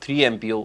3 MPO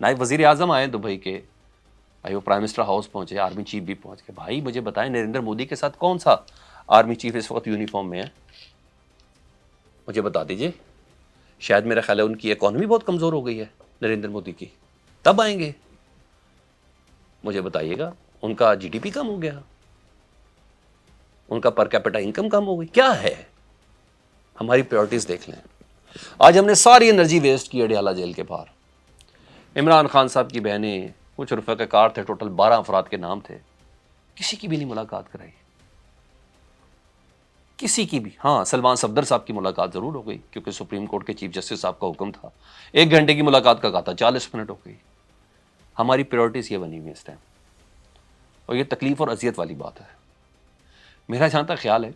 نائب وزیر اعظم آئے دبئی کے، بھائی وہ پرائم منسٹر ہاؤس پہنچے، آرمی چیف بھی پہنچ گئے. بھائی مجھے بتائیں نریندر مودی کے ساتھ کون سا آرمی چیف اس وقت یونیفارم میں ہے؟ مجھے بتا دیجئے. شاید میرا خیال ہے ان کی اکانومی بہت کمزور ہو گئی ہے نریندر مودی کی، تب آئیں گے. مجھے بتائیے گا ان کا جی ڈی پی کم ہو گیا، ان کا پر کیپٹا انکم کم ہو گئی، کیا ہے؟ ہماری پریورٹیز دیکھ لیں. آج ہم نے ساری انرجی ویسٹ کی اڈیالہ جیل کے باہر. عمران خان صاحب کی بہنیں، کچھ رفقا کار تھے، ٹوٹل 12 افراد کے نام تھے، کسی کی بھی نہیں ملاقات کرائی، کسی کی بھی. ہاں سلمان صفدر صاحب کی ملاقات ضرور ہو گئی کیونکہ سپریم کورٹ کے چیف جسٹس صاحب کا حکم تھا. 1 گھنٹے کی ملاقات کا کہا تھا، 40 منٹ ہو گئی. ہماری پریورٹیز یہ بنی ہوئی اس ٹائم، اور یہ تکلیف اور اذیت والی بات ہے. میرا جہاں تک خیال ہے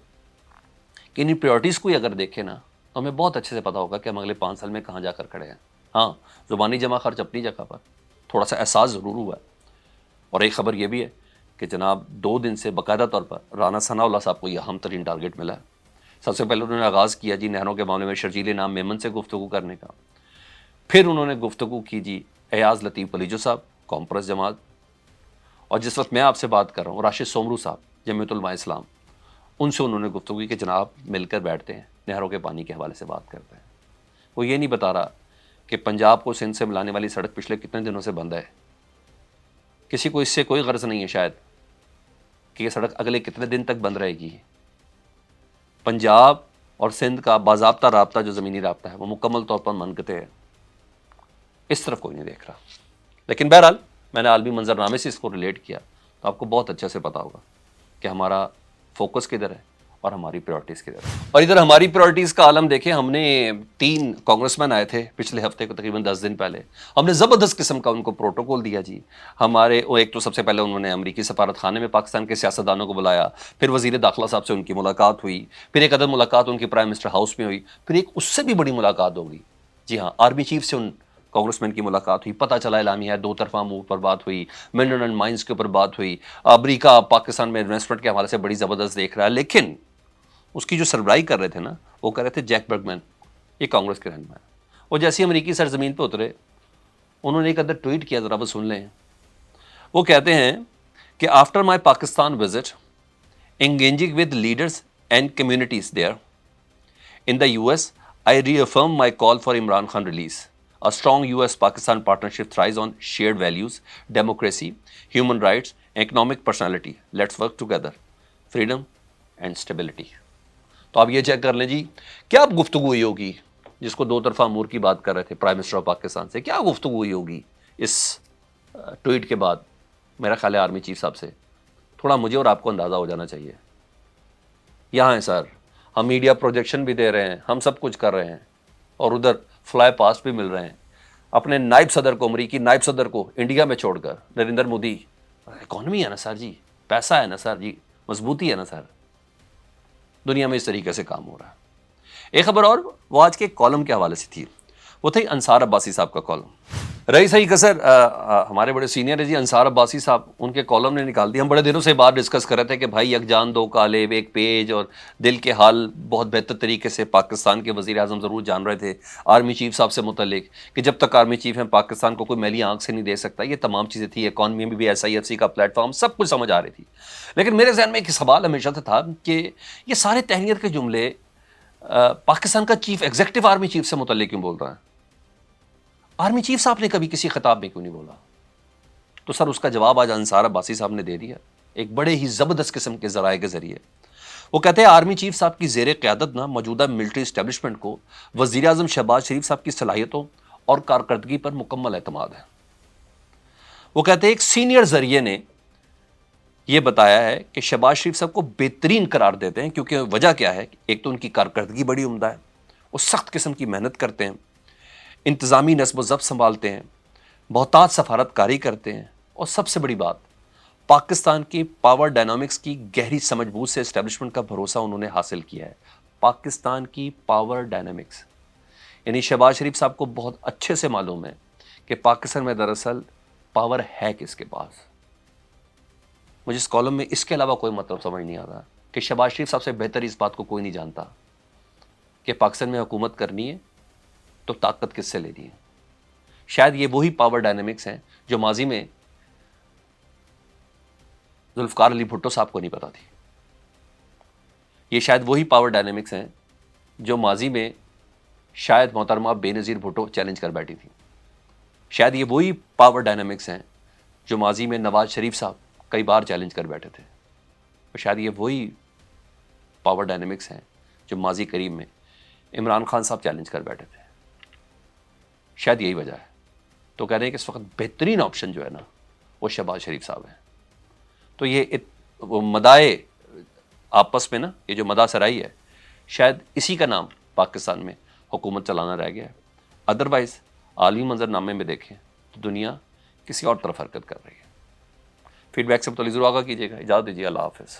کہ ان پریورٹیز کو اگر دیکھیں نا تو ہمیں بہت اچھے سے پتا ہوگا کہ ہم اگلے 5 سال میں کہاں جا کر کھڑے ہیں. ہاں زبانی جمع خرچ اپنی جگہ پر تھوڑا سا احساس ضرور ہوا ہے. اور ایک خبر یہ بھی ہے کہ جناب 2 دن سے باقاعدہ طور پر رانا ثناء اللہ صاحب کو یہ اہم ترین ٹارگٹ ملا ہے. سب سے پہلے انہوں نے آغاز کیا جی نہروں کے معاملے میں شرجیل نام میمن سے گفتگو کرنے کا. پھر انہوں نے گفتگو کی جی ایاز لطیف پلیجو صاحب کانفرنس جماعت، اور جس وقت میں آپ سے بات کر رہا ہوں راشد سومرو صاحب جمعیت علماء اسلام، ان سے انہوں نے گفتگو کی کہ جناب مل کر بیٹھتے ہیں، نہروں کے پانی کے حوالے سے بات کرتے ہیں. وہ یہ نہیں بتا رہا کہ پنجاب کو سندھ سے ملانے والی سڑک پچھلے کتنے دنوں سے بند ہے. کسی کو اس سے کوئی غرض نہیں ہے شاید کہ یہ سڑک اگلے کتنے دن تک بند رہے گی. پنجاب اور سندھ کا باضابطہ رابطہ جو زمینی رابطہ ہے وہ مکمل طور پر منقطع ہے، اس طرف کوئی نہیں دیکھ رہا. لیکن بہرحال میں نے عالمی منظرنامے سے اس کو ریلیٹ کیا تو آپ کو بہت اچھے سے پتا ہوگا کہ ہمارا فوکس کدھر ہے اور ہماری پریورٹیز کدھر ہے. اور ادھر ہماری پریورٹیز کا عالم دیکھیں، ہم نے 3 کانگریس مین آئے تھے پچھلے ہفتے کو، تقریباً 10 دن پہلے. ہم نے زبردست قسم کا ان کو پروٹوکول دیا جی. ہمارے ایک تو سب سے پہلے انہوں نے امریکی سفارت خانے میں پاکستان کے سیاستدانوں کو بلایا، پھر وزیر داخلہ صاحب سے ان کی ملاقات ہوئی، پھر ایک عدد ملاقات ان کی پرائم منسٹر ہاؤس میں ہوئی، پھر ایک اس سے بھی بڑی ملاقات ہوگی جی ہاں آرمی چیف سے ان کانگریس مین کی ملاقات ہوئی. پتہ چلا اعلامیہ 2 طرفہ موو پر بات ہوئی، منرل اینڈ مائنز کے اوپر بات ہوئی. امریکہ پاکستان میں انویسٹمنٹ کے حوالے سے بڑی زبردست دیکھ رہا ہے. لیکن اس کی جو سربراہی کر رہے تھے نا، وہ کر رہے تھے جیک برگمین، یہ کانگریس کے رہنما ہے. وہ جیسی امریکی سرزمین پہ اترے انہوں نے ایک ادھر ٹویٹ کیا، ذرا وہ سن لیں. وہ کہتے ہیں کہ after my Pakistan visit engaging with leaders and communities there in the US, I reaffirm my call for Imran Khan release. A strong US-Pakistan partnership thrives on shared values, democracy, human rights, economic personality. Let's work together. Freedom and stability. تو آپ یہ check کر لیں جی کیا گفتگو ہوئی ہوگی جس کو 2 طرفہ امور کی بات کر رہے تھے پرائم منسٹر آف پاکستان سے، کیا گفتگو ہوئی ہوگی اس ٹویٹ کے بعد. میرا خیال ہے آرمی چیف صاحب سے تھوڑا مجھے اور آپ کو اندازہ ہو جانا چاہیے. یہاں ہیں سر، ہم میڈیا پروجیکشن بھی دے رہے ہیں، ہم سب کچھ کر رہے ہیں، اور ادھر فلائی پاس بھی مل رہے ہیں. اپنے نائب صدر کو، امریکی نائب صدر کو انڈیا میں چھوڑ کر نریندر مودی، اکانومی ہے نا سر جی، پیسہ ہے نا سر جی، مضبوطی ہے نا سر، دنیا میں اس طریقے سے کام ہو رہا ہے. ایک خبر اور وہ آج کے کالم کے حوالے سے تھی، وہ تھی انصار عباسی صاحب کا کالم. رہی صحیح کا سر ہمارے بڑے سینئر ہے جی انصار عباسی صاحب، ان کے کالم نے نکال دی. ہم بڑے دنوں سے بات ڈسکس کر رہے تھے کہ بھائی یک جان 2 کالم 1 پیج، اور دل کے حال بہت بہتر طریقے سے پاکستان کے وزیر اعظم ضرور جان رہے تھے آرمی چیف صاحب سے متعلق کہ جب تک آرمی چیف ہیں پاکستان کو کوئی میلی آنکھ سے نہیں دے سکتا. یہ تمام چیزیں تھی، اکانومی میں بھی SIFC کا پلیٹ فارم، سب کچھ سمجھ آ رہی تھی. لیکن میرے ذہن میں ایک سوال ہمیشہ سے تھا کہ یہ سارے تہنیت کے جملے پاکستان کا چیف ایگزیکٹو آرمی چیف سے متعلق کیوں بول رہا ہے؟ آرمی چیف صاحب نے کبھی کسی خطاب میں کیوں نہیں بولا؟ تو سر اس کا جواب آج انصار عباسی صاحب نے دے دیا ایک بڑے ہی زبردست قسم کے ذرائع کے ذریعے. وہ کہتے ہیں آرمی چیف صاحب کی زیر قیادت نا موجودہ ملٹری اسٹیبلشمنٹ کو وزیر اعظم شہباز شریف صاحب کی صلاحیتوں اور کارکردگی پر مکمل اعتماد ہے. وہ کہتے ہیں ایک سینئر ذریعے نے یہ بتایا ہے کہ شہباز شریف صاحب کو بہترین قرار دیتے ہیں کیونکہ وجہ کیا ہے، ایک تو ان کی کارکردگی بڑی عمدہ ہے، وہ سخت قسم کی محنت کرتے ہیں، انتظامی نظم و ضبط سنبھالتے ہیں، بہتات سفارت کاری کرتے ہیں، اور سب سے بڑی بات پاکستان کی پاور ڈائنامکس کی گہری سمجھ بوجھ سے اسٹیبلشمنٹ کا بھروسہ انہوں نے حاصل کیا ہے. پاکستان کی پاور ڈائنامکس یعنی شہباز شریف صاحب کو بہت اچھے سے معلوم ہے کہ پاکستان میں دراصل پاور ہے کس کے پاس. مجھے اس کالم میں اس کے علاوہ کوئی مطلب سمجھ نہیں آتا کہ شہباز شریف صاحب سے بہتر اس بات کو کوئی نہیں جانتا کہ پاکستان میں حکومت کرنی ہے تو طاقت کس سے لینی ہے. شاید یہ وہی پاور ڈائنامکس ہیں جو ماضی میں ذوالفقار علی بھٹو صاحب کو نہیں پتا تھی. یہ شاید وہی پاور ڈائنامکس ہیں جو ماضی میں شاید محترمہ بے نظیر بھٹو چیلنج کر بیٹھی تھی. شاید یہ وہی پاور ڈائنامکس ہیں جو ماضی میں نواز شریف صاحب کئی بار چیلنج کر بیٹھے تھے. اور شاید یہ وہی پاور ڈائنامکس ہیں جو ماضی قریب میں عمران خان صاحب چیلنج کر بیٹھے تھے. شاید یہی وجہ ہے. تو کہہ رہے ہیں کہ اس وقت بہترین آپشن جو ہے نا وہ شہباز شریف صاحب ہیں. تو یہ وہ مدائے آپس میں نا، یہ جو مداح سرائی ہے، شاید اسی کا نام پاکستان میں حکومت چلانا رہ گیا ہے. ادروائز عالمی منظر نامے میں دیکھیں تو دنیا کسی اور طرف حرکت کر رہی ہے. فیڈ بیک سے متعلق ضرور آگاہ کیجیے گا. اجازت دیجیے. اللہ حافظ.